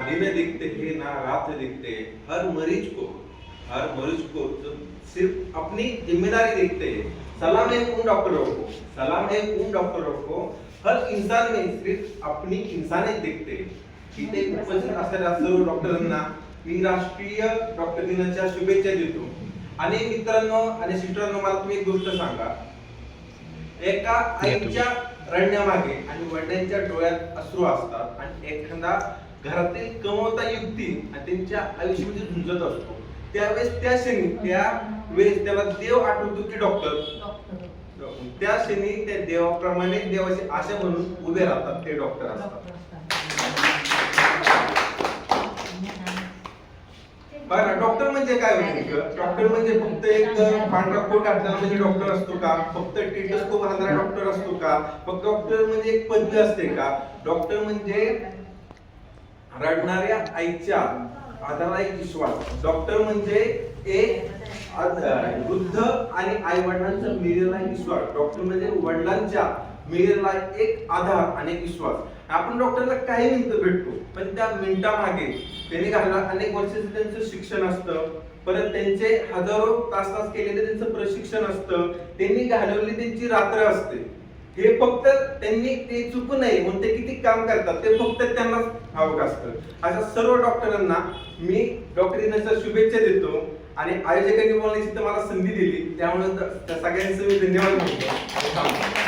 दिन दिखते हैं ना रात दिखते हैं, हर मरीज को तो सिर्फ अपनी जिम्मेदारी देखते हैं। सलाम है उन डॉक्टरों को, सलाम है उन डॉक्टरों को, हर इंसान में सिर्फ अपनी इंसानियत देखते हैं। इथे उपस्थित असलेल्या सर्व डॉक्टरांना मी राष्ट्रीय डॉक्टर दिनाच्या शुभेच्छा देतो। आणि मित्रांनो आणि सिस्टरांनो, मला तुम्ही एक गोष्ट सांगा, एका आईच्या रडण्यामागे आणि वडिलांच्या डोळ्यात अश्रू असतात आणि एखादा घरातील कमवता युक्ती आणि त्यांच्या आयुष्यामध्ये झुंजत असतो, त्यावेळेस त्यावेळेस त्याला देव आठवतो की डॉक्टर, त्या क्षणी त्या देवाप्रमाणे देवाची आशा म्हणून उभे राहतात ते डॉक्टर असतात। बघा, डॉक्टर म्हणजे काय होतं? डॉक्टर म्हणजे फक्त एक पांढरा कोट घातलेला म्हणजे डॉक्टर असतो का? फक्त टेटस्कोप घालणारा डॉक्टर असतो का? फक्त डॉक्टर म्हणजे एक पदवी असते का? डॉक्टर म्हणजे रडणाऱ्या आईच्या आधाराला एक विश्वास। डॉक्टर म्हणजे एक वृद्ध आणि आई वडिलांचा मिळालेला विश्वास। डॉक्टर म्हणजे वडिलांच्या मिळालेला एक आधार आणि एक विश्वास। आपण डॉक्टरला काही मिनिटं भेटतो, पण त्या मिनिटामागे त्यांनी घालवलेलं अनेक वर्षाचं त्यांचं शिक्षण असतं, परत त्यांचे हजारो तास केलेलं त्यांचं प्रशिक्षण असतं, त्यांनी घालवलेली त्यांची रात्र असते। हे फक्त त्यांनी ते चुकू नये म्हणून ते किती काम करतात ते फक्त त्यांना ठाऊक असतं। अशा सर्व डॉक्टरांना मी डॉक्टर दिनाच्या शुभेच्छा देतो आणि आयोजकांनी बोलण्याची मला संधी दिली, त्यामुळे सगळ्यांचं मी धन्यवाद म्हणतो।